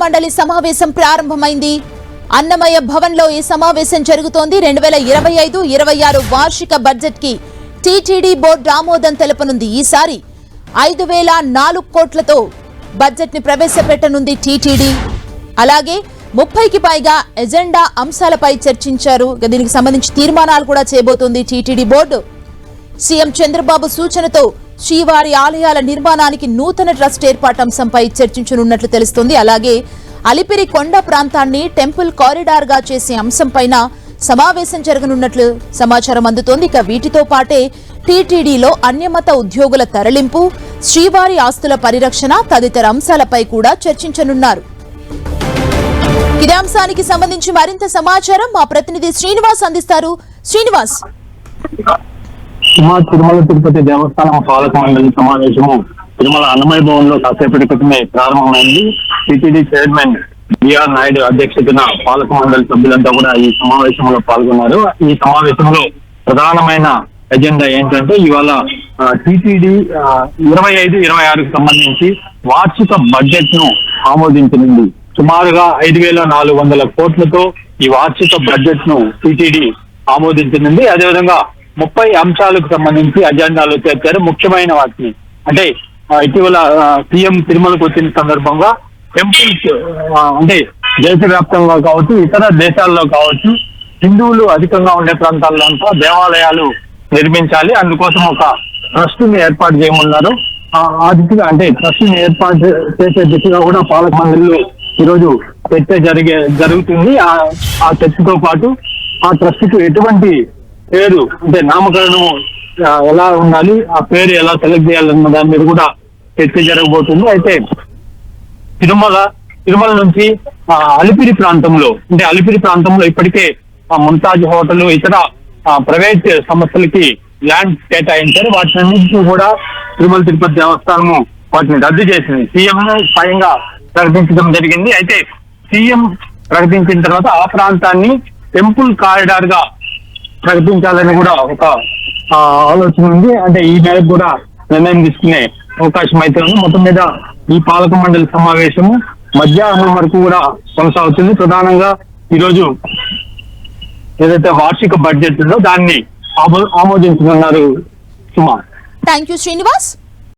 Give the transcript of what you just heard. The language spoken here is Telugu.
మండలి సమావేశం ప్రారంభమైంది. అన్నమయ్య భవన్ లో ఈ సమావేశం జరుగుతోంది. 2025-26 వార్షిక బడ్జెట్ కి టీటీడీ బోర్డు ఆమోదం తెలపనుంది. ఈసారి 5,004 కోట్లతో బడ్జెట్ ని ప్రవేశపెట్టనుంది టీటీడీ. అలాగే 30కి పైగా ఎజెండా అంశాలపై చర్చించారు. దీనికి సంబంధించి తీర్మానాలు కూడా చేయబోతోంది టీటీడీ బోర్డు. సీఎం చంద్రబాబు సూచనతో శ్రీవారి ఆలయాల నిర్మాణానికి నూతన ట్రస్ట్ ఏర్పాటు అంశంపై చర్చించనున్నట్లు తెలుస్తోంది. అలాగే అలిపిరి కొండ ప్రాంతాన్ని టెంపుల్ కారిడార్ గా చేసే అంశంపైన సమావేశం జరగనున్నట్లు సమాచారం అందుతోంది. ఇక వీటితో పాటే టీటీడీలో అన్యమత ఉద్యోగుల తరలింపు, శ్రీవారి ఆస్తుల పరిరక్షణ తదితర అంశాలపై కూడా చర్చించనున్నారు. ఇదే అంశానికి సంబంధించి మరింత సమాచారం మా ప్రతినిధి శ్రీనివాస్ అందిస్తారు. శ్రీనివాస్, తిరుమల తిరుపతి దేవస్థానం పాలక మండలి సమావేశము తిరుమల అన్నమయ్య భవన్ లో కాసేపటి క్రితమే ప్రారంభమైంది. టీటీడీ చైర్మన్ బిఆర్ నాయుడు అధ్యక్షతన పాలక మండలి సభ్యులంతా కూడా ఈ సమావేశంలో పాల్గొన్నారు. ఈ సమావేశంలో ప్రధానమైన ఎజెండా ఏంటంటే ఇవాళ టీటీడీ 25-26కు సంబంధించి వార్షిక బడ్జెట్ ను ఆమోదించనుంది. సుమారుగా 5,400 కోట్లతో ఈ వార్షిక బడ్జెట్ ను టీటీడీ ఆమోదించనుంది. అదేవిధంగా 30 అంశాలకు సంబంధించి అజెండాలో చేర్చారు. ముఖ్యమైన వాటిని అంటే ఇటీవల సీఎం తిరుమలకు వచ్చిన సందర్భంగా టెంపుల్స్ అంటే దేశవ్యాప్తంగా కావచ్చు, ఇతర దేశాల్లో కావచ్చు, హిందువులు అధికంగా ఉండే ప్రాంతాల్లో అంతా దేవాలయాలు నిర్మించాలి. అందుకోసం ఒక ట్రస్ట్ ని ఏర్పాటు చేయమన్నారు. ఆ దిశగా అంటే ట్రస్ట్ ని ఏర్పాటు చేసే దిశగా కూడా పాలక మండలిలో ఈరోజు చర్చ జరుగుతుంది. ఆ చర్చతో పాటు ఆ ట్రస్ట్ కు ఎటువంటి పేరు అంటే నామకరణం ఎలా ఉండాలి, ఆ పేరు ఎలా సెలెక్ట్ చేయాలన్న దాని మీద కూడా చర్చ జరగబోతుంది. అయితే తిరుమల నుంచి అలిపిరి ప్రాంతంలో ఇప్పటికే ముంతాజ్ హోటల్, ఇతర ప్రైవేట్ సంస్థలకి ల్యాండ్ కేటాయించారు. వాటిని కూడా తిరుమల తిరుపతి దేవస్థానము వాటిని రద్దు చేసింది. సీఎం స్వయంగా ప్రకటించడం జరిగింది. అయితే సీఎం ప్రకటించిన తర్వాత ఆ ప్రాంతాన్ని టెంపుల్ కారిడార్ గా ప్రకటించాలని కూడా ఒక ఆలోచన ఉంది. అంటే ఈ మేరకు కూడా నిర్ణయం తీసుకునే అవకాశం అయితే ఉంది. మొత్తం మీద ఈ పాలక మండలి సమావేశము మధ్యాహ్నం వరకు కూడా కొనసాగుతుంది. ప్రధానంగా ఈరోజు ఏదైతే వార్షిక బడ్జెట్ ఉందో దాన్ని ఆమోదించనున్నారు. సుమా, థ్యాంక్ యూ శ్రీనివాస్.